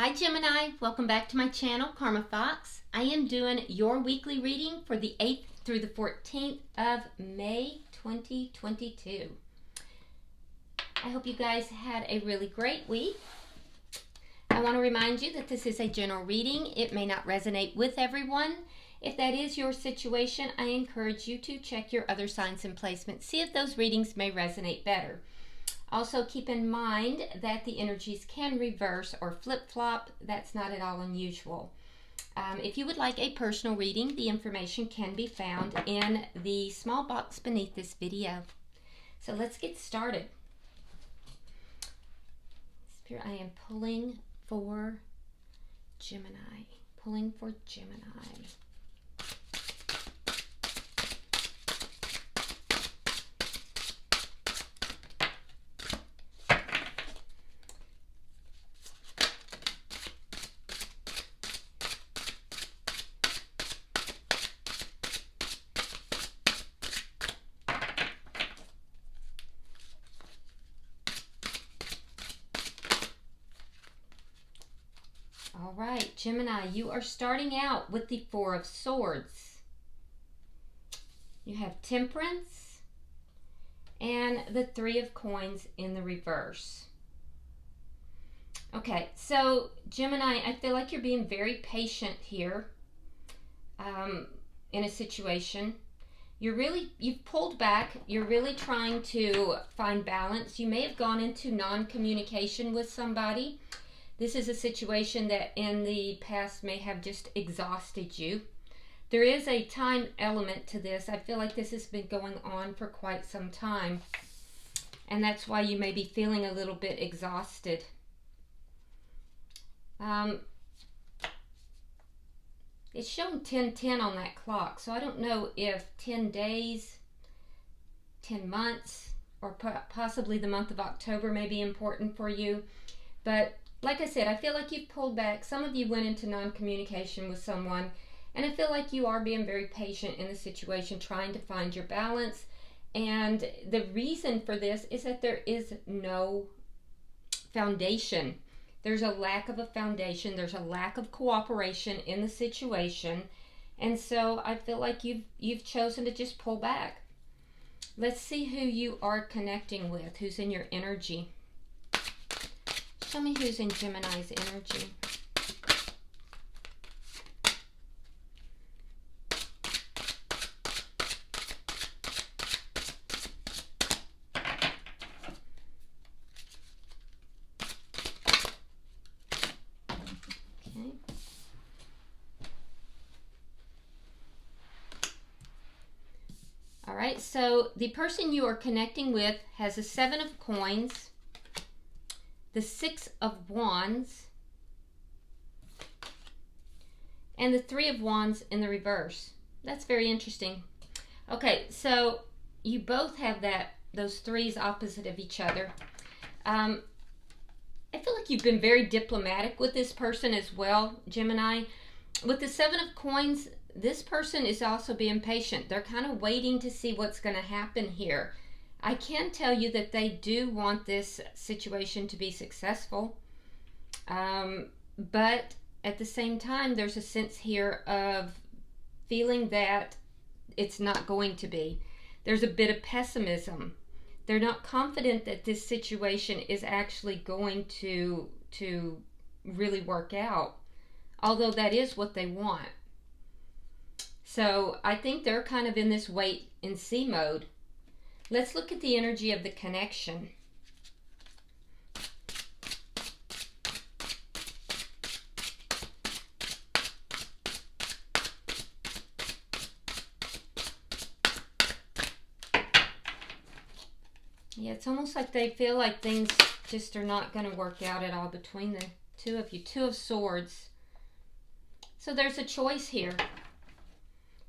Hi Gemini, welcome back to my channel, Karma Fox. I am doing your weekly reading for the 8th through the 14th of May 2022. I hope you guys had a really great week. I want to remind you that this is a general reading. It may not resonate with everyone. If that is your situation, I encourage you to check your other signs and placements. See if those readings may resonate better. Also, keep in mind that the energies can reverse or flip-flop. That's not at all unusual. If you would like a personal reading, the information can be found in the small box beneath this video. So let's get started. Spirit, I am pulling for Gemini. Pulling for Gemini. All right, Gemini, you are starting out with the Four of Swords. You have Temperance and the Three of Coins in the reverse. Okay, so Gemini, I feel like you're being very patient here in a situation. You've pulled back. You're really trying to find balance. You may have gone into non-communication with somebody. This is a situation that in the past may have just exhausted you. There is a time element to this. I feel like this has been going on for quite some time. And that's why you may be feeling a little bit exhausted. It's showing 10:10 on that clock. So I don't know if 10 days, 10 months, or possibly the month of October may be important for you. But like I said, I feel like you've pulled back. Some of you went into non-communication with someone, and I feel like you are being very patient in the situation, trying to find your balance. And the reason for this is that there is no foundation. There's a lack of a foundation. There's a lack of cooperation in the situation. And so I feel like you've chosen to just pull back. Let's see who you are connecting with, who's in your energy. Tell me who's in Gemini's energy. Okay. All right, so the person you are connecting with has a 7 of coins, the 6 of wands, and the 3 of wands in the reverse. That's very interesting. Okay, so you both have those threes opposite of each other. I feel like you've been very diplomatic with this person as well, Gemini. With the 7 of coins, this person is also being patient. They're kind of waiting to see what's going to happen here. I can tell you that they do want this situation to be successful. But at the same time, there's a sense here of feeling that it's not going to be. There's a bit of pessimism. They're not confident that this situation is actually going to really work out, although that is what they want. So I think they're kind of in this wait and see mode. Let's look at the energy of the connection. Yeah, it's almost like they feel like things just are not going to work out at all between the two of you. 2 of Swords. So there's a choice here.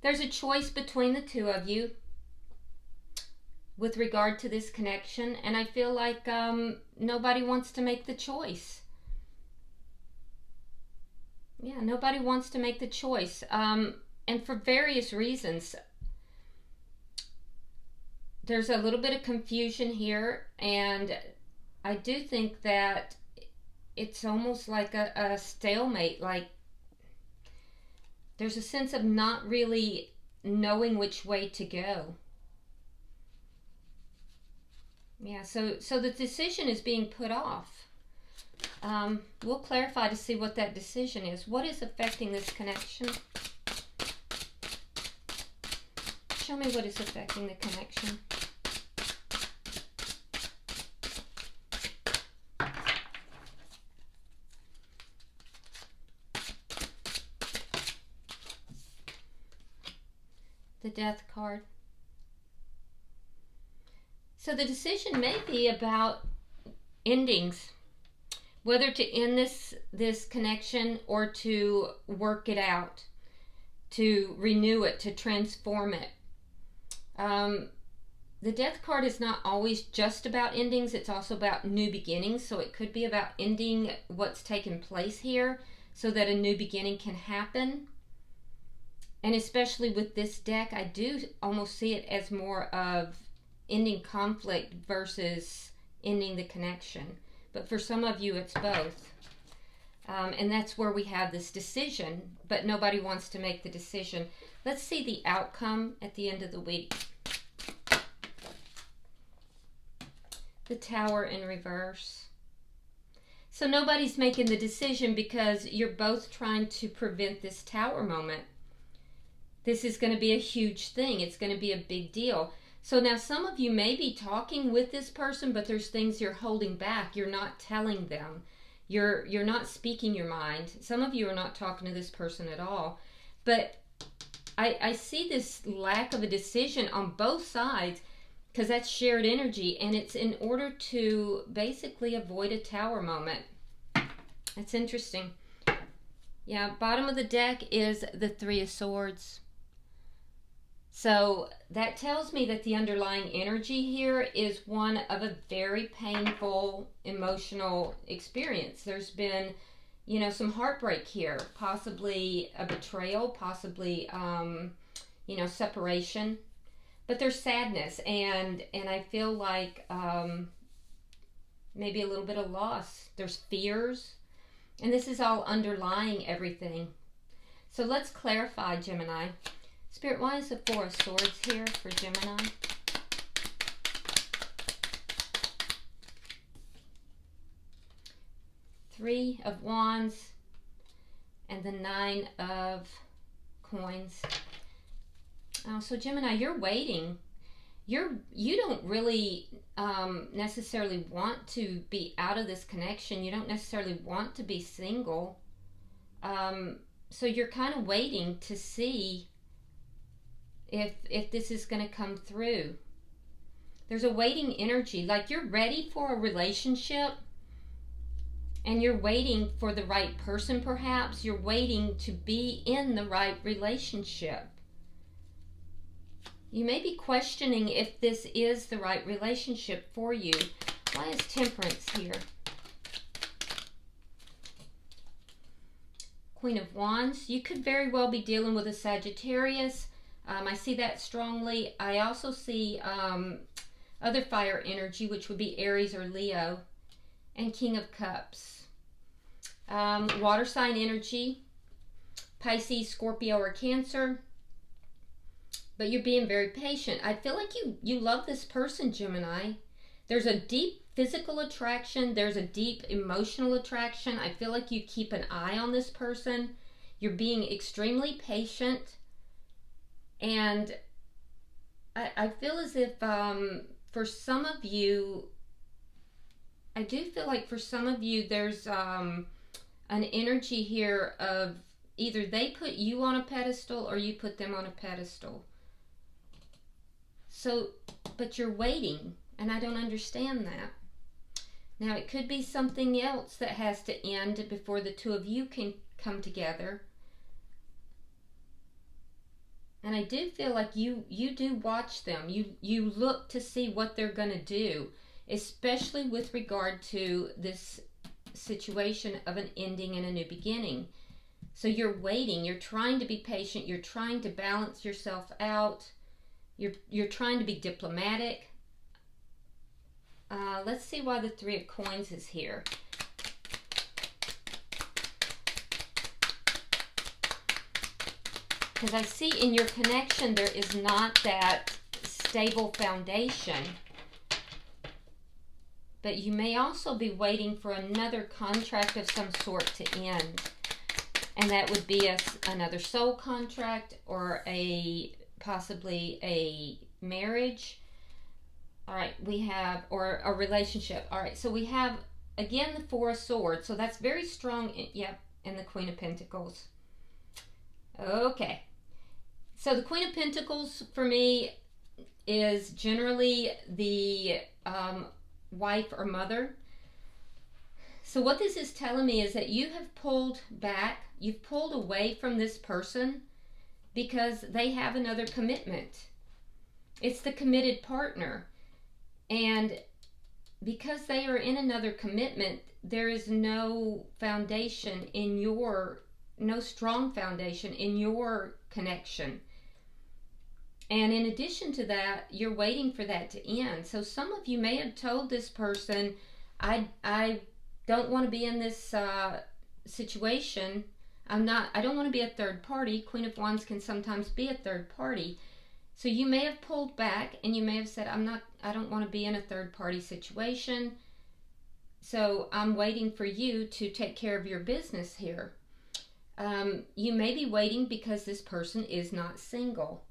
There's a choice between the two of you with regard to this connection, and I feel like nobody wants to make the choice. Yeah, nobody wants to make the choice, and for various reasons. There's a little bit of confusion here, and I do think that it's almost like a stalemate, like there's a sense of not really knowing which way to go. Yeah, so the decision is being put off. We'll clarify to see what that decision is. What is affecting this connection? Show me what is affecting the connection. The Death card. So the decision may be about endings, whether to end this connection or to work it out, to renew it, to transform it. The Death card is not always just about endings, it's also about new beginnings. So it could be about ending what's taken place here so that a new beginning can happen. And especially with this deck, I do almost see it as more of ending conflict versus ending the connection. But for some of you, it's both. And that's where we have this decision, but nobody wants to make the decision. Let's see the outcome at the end of the week. The Tower in reverse. So nobody's making the decision because you're both trying to prevent this Tower moment. This is going to be a huge thing. It's going to be a big deal. So now some of you may be talking with this person, but there's things you're holding back. You're not telling them. You're not speaking your mind. Some of you are not talking to this person at all. But I see this lack of a decision on both sides because that's shared energy, and it's in order to basically avoid a Tower moment. That's interesting. Yeah, bottom of the deck is the Three of Swords. So that tells me that the underlying energy here is one of a very painful emotional experience. There's been, you know, some heartbreak here, possibly a betrayal, possibly, you know, separation. But there's sadness, and I feel like maybe a little bit of loss. There's fears, and this is all underlying everything. So let's clarify, Gemini. Spirit, why is the Four of Swords here for Gemini? Three of Wands and the Nine of Coins. So Gemini, you're waiting. You don't really necessarily want to be out of this connection. You don't necessarily want to be single. So you're kind of waiting to see if this is going to come through. There's a waiting energy, like you're ready for a relationship and you're waiting for the right person. Perhaps you're waiting to be in the right relationship. You may be questioning if this is the right relationship for you. Why is Temperance here? Queen of Wands. You could very well be dealing with a Sagittarius. I see that strongly. I also see other fire energy, which would be Aries or Leo, and King of Cups. Water sign energy, Pisces, Scorpio, or Cancer. But you're being very patient. I feel like you love this person, Gemini. There's a deep physical attraction. There's a deep emotional attraction. I feel like you keep an eye on this person. You're being extremely patient. And I feel as if for some of you, I do feel like for some of you there's an energy here of either they put you on a pedestal or you put them on a pedestal. So, but you're waiting, and I don't understand that. Now, it could be something else that has to end before the two of you can come together. And I do feel like you do watch them. You look to see what they're going to do, especially with regard to this situation of an ending and a new beginning. So you're waiting. You're trying to be patient. You're trying to balance yourself out. You're trying to be diplomatic. Let's see why the Three of Coins is here. Because I see in your connection there is not that stable foundation. But you may also be waiting for another contract of some sort to end. And that would be another soul contract or possibly a marriage. All right, we have, or a relationship. All right, so we have, again, the Four of Swords. So that's very strong, and the Queen of Pentacles. Okay. So the Queen of Pentacles, for me, is generally the wife or mother. So what this is telling me is that you have pulled back, you've pulled away from this person because they have another commitment. It's the committed partner. And because they are in another commitment, there is no foundation in no strong foundation in your connection. And in addition to that, you're waiting for that to end. So some of you may have told this person, I don't want to be in this situation. I don't want to be a third party. Queen of Wands can sometimes be a third party. So you may have pulled back and you may have said, I don't want to be in a third party situation. So I'm waiting for you to take care of your business here. You may be waiting because this person is not single.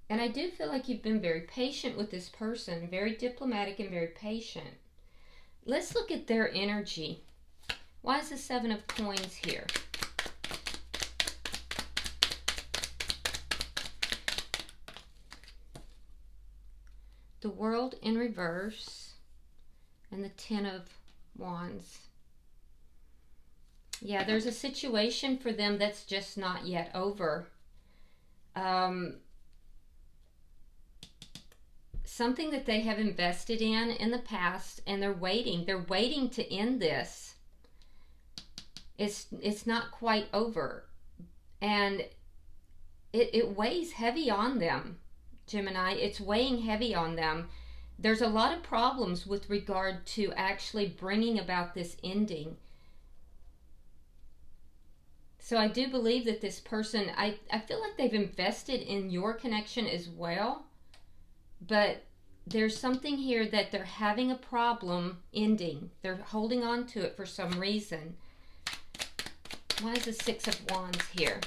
And I do feel like you've been very patient with this person, very diplomatic and very patient. Let's look at their energy. Why is the Seven of Coins here? The World in reverse and the Ten of Wands. Yeah, there's a situation for them that's just not yet over. Something that they have invested in the past, and they're waiting to end this. It's not quite over, and it weighs heavy on them, Gemini. It's weighing heavy on them. There's a lot of problems with regard to actually bringing about this ending. So I do believe that this person, I feel like they've invested in your connection as well. But there's something here that they're having a problem ending. They're holding on to it for some reason. Why is the Six of Wands here?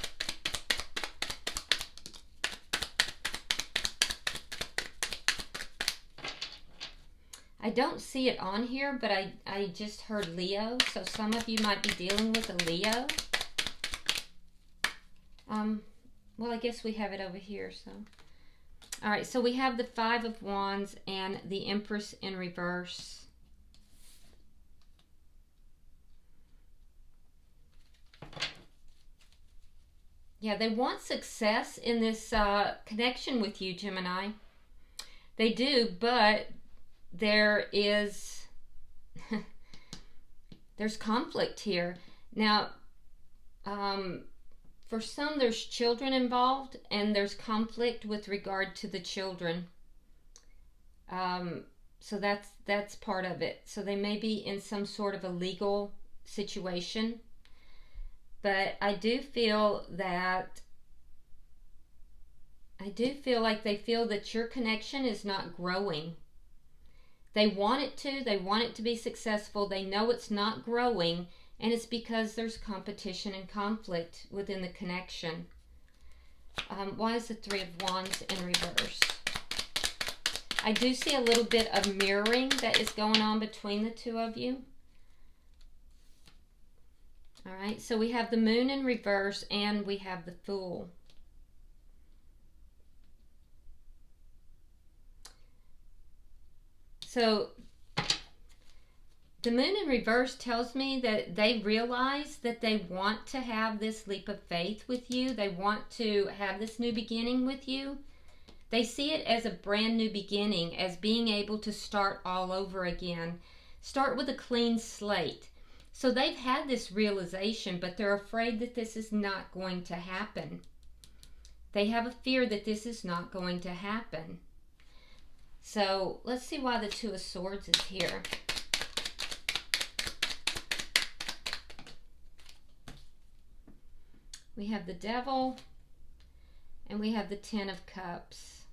I don't see it on here, but I just heard Leo. So some of you might be dealing with a Leo. Well, I guess we have it over here, so... All right, so we have the Five of Wands and the Empress in reverse. Yeah, they want success in this connection with you, Gemini. They do, but there is... there's conflict here. Now, for some, there's children involved, and there's conflict with regard to the children. So that's part of it. So they may be in some sort of a legal situation. But I do feel like they feel that your connection is not growing. They want it to. They want it to be successful. They know it's not growing. And it's because there's competition and conflict within the connection. Why is the Three of Wands in reverse? I do see a little bit of mirroring that is going on between the two of you. All right, so we have the Moon in reverse and we have the Fool. So the Moon in reverse tells me that they realize that they want to have this leap of faith with you. They want to have this new beginning with you. They see it as a brand new beginning, as being able to start all over again. Start with a clean slate. So they've had this realization, but they're afraid that this is not going to happen. They have a fear that this is not going to happen. So let's see why the Two of Swords is here. We have the Devil, and we have the Ten of Cups.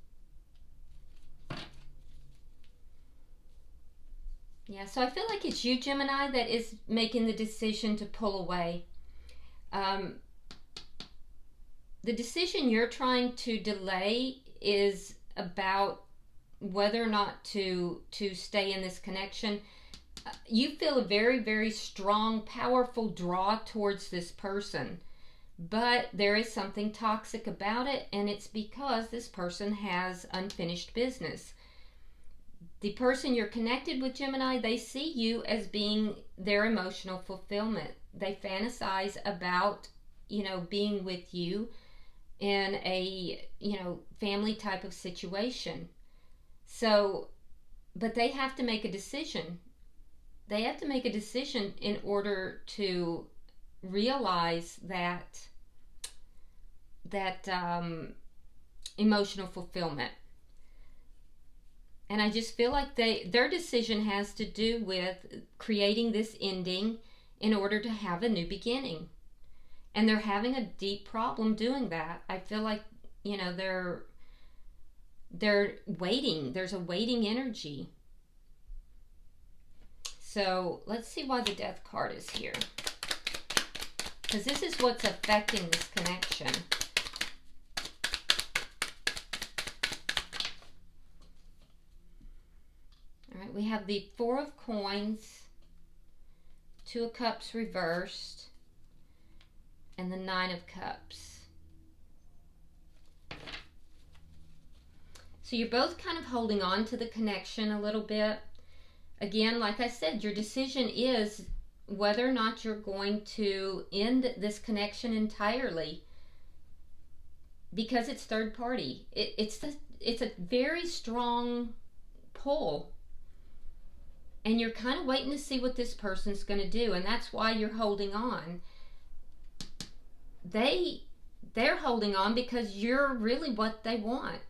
Yeah, so I feel like it's you, Gemini, that is making the decision to pull away. The decision you're trying to delay is about whether or not to stay in this connection. You feel a very, very strong, powerful draw towards this person, but there is something toxic about it, and it's because this person has unfinished business. The person you're connected with, Gemini, they see you as being their emotional fulfillment. They fantasize about, being with you in a, family type of situation. So, but they have to make a decision. They have to make a decision in order to realize that emotional fulfillment. And I just feel like their decision has to do with creating this ending in order to have a new beginning. And they're having a deep problem doing that. I feel like, they're waiting. There's a waiting energy. So let's see why the Death card is here. Because this is what's affecting this connection. All right, we have the Four of Coins, Two of Cups reversed, and the Nine of Cups. So you're both kind of holding on to the connection a little bit. Again, like I said, your decision is whether or not you're going to end this connection entirely, because it's third party. It's a very strong pull. And you're kind of waiting to see what this person's going to do. And that's why you're holding on. They're holding on because you're really what they want.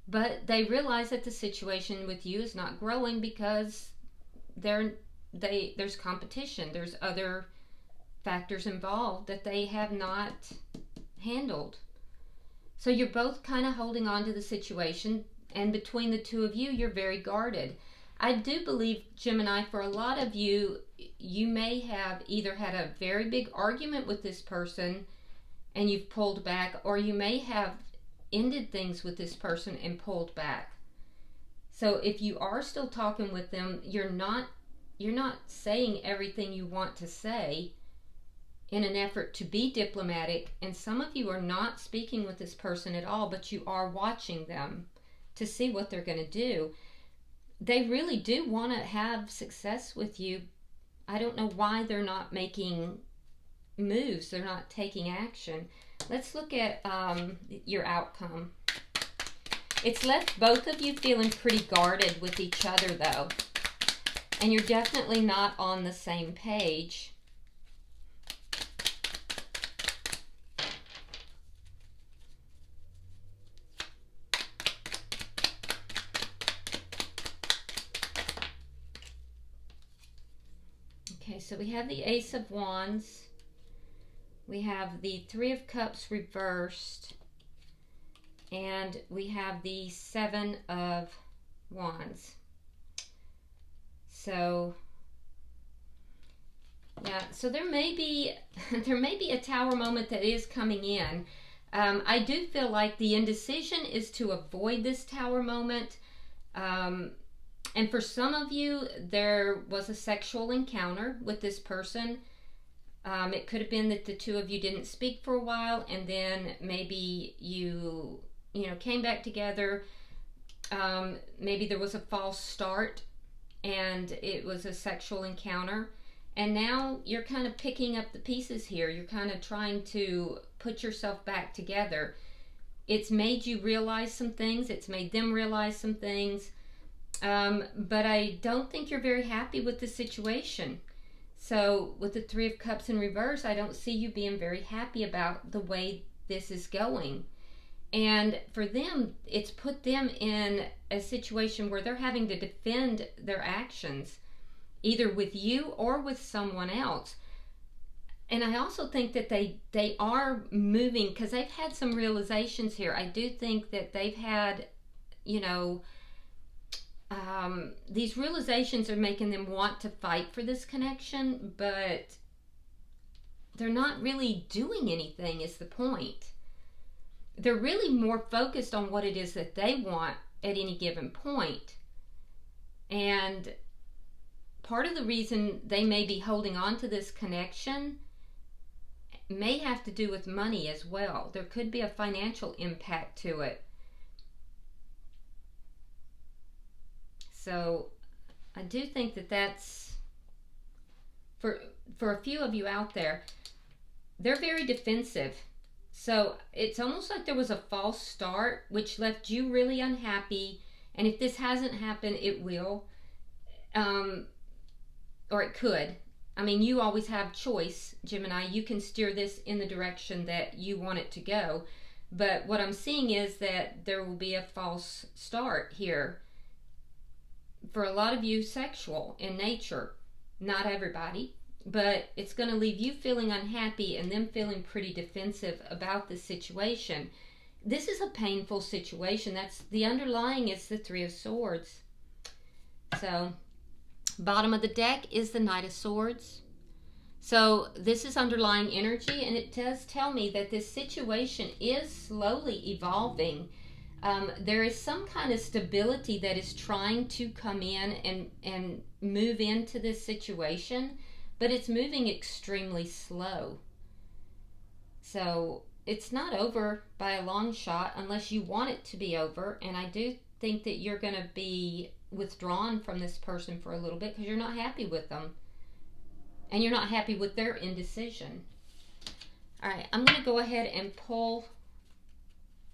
But they realize that the situation with you is not growing because there's competition. There's other factors involved that they have not handled. So you're both kind of holding on to the situation. And between the two of you, you're very guarded. I do believe, Gemini, for a lot of you, you may have either had a very big argument with this person and you've pulled back, or you may have ended things with this person and pulled back. So if you are still talking with them, you're not saying everything you want to say in an effort to be diplomatic, and some of you are not speaking with this person at all, but you are watching them to see what they're going to do. They really do want to have success with you. I don't know why they're not making moves. They're not taking action. Let's look at your outcome. It's left both of you feeling pretty guarded with each other, though. And you're definitely not on the same page. Okay, so we have the Ace of Wands. We have the Three of Cups reversed. And we have the Seven of Wands. So, yeah, so there may be a Tower moment that is coming in. I do feel like the indecision is to avoid this Tower moment. And for some of you, there was a sexual encounter with this person. It could have been that the two of you didn't speak for a while, and then maybe you came back together. Maybe there was a false start, and it was a sexual encounter. And now you're kind of picking up the pieces here. You're kind of trying to put yourself back together. It's made you realize some things. It's made them realize some things. But I don't think you're very happy with the situation. So with the Three of Cups in reverse, I don't see you being very happy about the way this is going. And for them, it's put them in a situation where they're having to defend their actions, either with you or with someone else. And I also think that they are moving, because they've had some realizations here. I do think that they've had, you know, these realizations are making them want to fight for this connection, but they're not really doing anything is the point. They're really more focused on what it is that they want at any given point. And part of the reason they may be holding on to this connection may have to do with money as well. There could be a financial impact to it. So I do think that that's, for a few of you out there, they're very defensive. So it's almost like there was a false start, which left you really unhappy. And if this hasn't happened, it will. Or it could. I mean, you always have choice, Gemini. You can steer this in the direction that you want it to go. But what I'm seeing is that there will be a false start here. For a lot of you, sexual in nature. Not everybody. But it's going to leave you feeling unhappy and them feeling pretty defensive about the situation. This is a painful situation. That's the underlying is the Three of Swords. So bottom of the deck is the Knight of Swords. So this is underlying energy, and it does tell me that this situation is slowly evolving. There is some kind of stability that is trying to come in and move into this situation, but it's moving extremely slow. So it's not over by a long shot unless you want it to be over, and I do think that you're going to be withdrawn from this person for a little bit because you're not happy with them. And you're not happy with their indecision. Alright, I'm going to go ahead and pull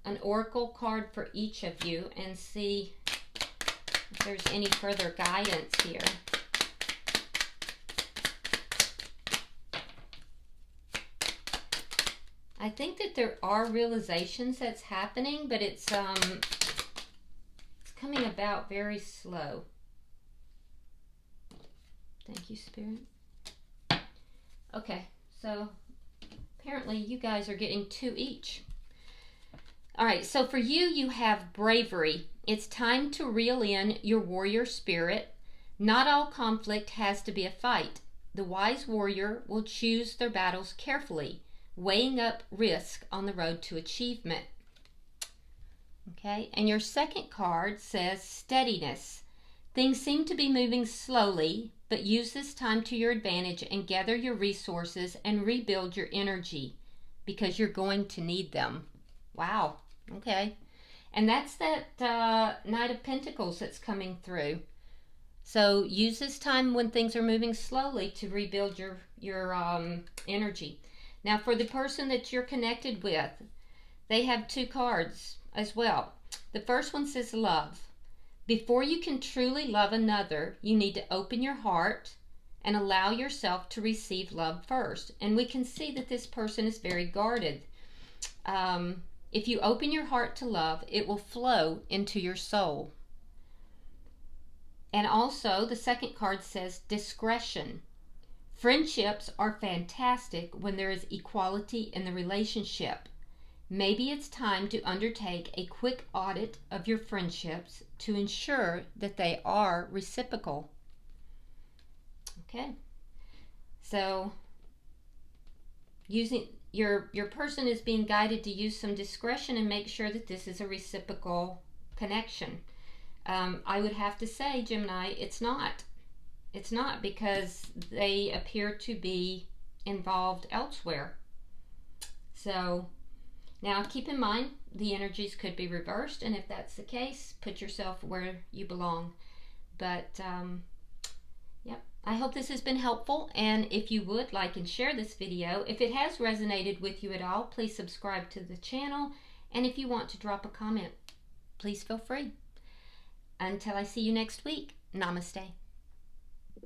an oracle card for each of you and see if there's any further guidance here. I think that there are realizations that's happening, but it's coming about very slow. Thank you, Spirit. Okay, so apparently you guys are getting 2 each. All right, so for you, you have bravery. It's time to reel in your warrior spirit. Not all conflict has to be a fight. The wise warrior will choose their battles carefully, weighing up risk on the road to achievement. Okay, and your second card says steadiness. Things seem to be moving slowly, but use this time to your advantage and gather your resources and rebuild your energy because you're going to need them. Wow, okay. And that's that Knight of Pentacles that's coming through. So use this time when things are moving slowly to rebuild your energy. Now for the person that you're connected with, they have 2 cards as well. The first one says love. Before you can truly love another, you need to open your heart and allow yourself to receive love first. And we can see that this person is very guarded. If you open your heart to love, it will flow into your soul. And also, the second card says discretion. Friendships are fantastic when there is equality in the relationship. Maybe it's time to undertake a quick audit of your friendships to ensure that they are reciprocal. Okay. So, using your person is being guided to use some discretion and make sure that this is a reciprocal connection. I would have to say, Gemini, it's not. It's not, because they appear to be involved elsewhere. So, now keep in mind, the energies could be reversed, and if that's the case, put yourself where you belong. But, yep, I hope this has been helpful, and if you would like and share this video, if it has resonated with you at all, please subscribe to the channel, and if you want to drop a comment, please feel free. Until I see you next week, namaste.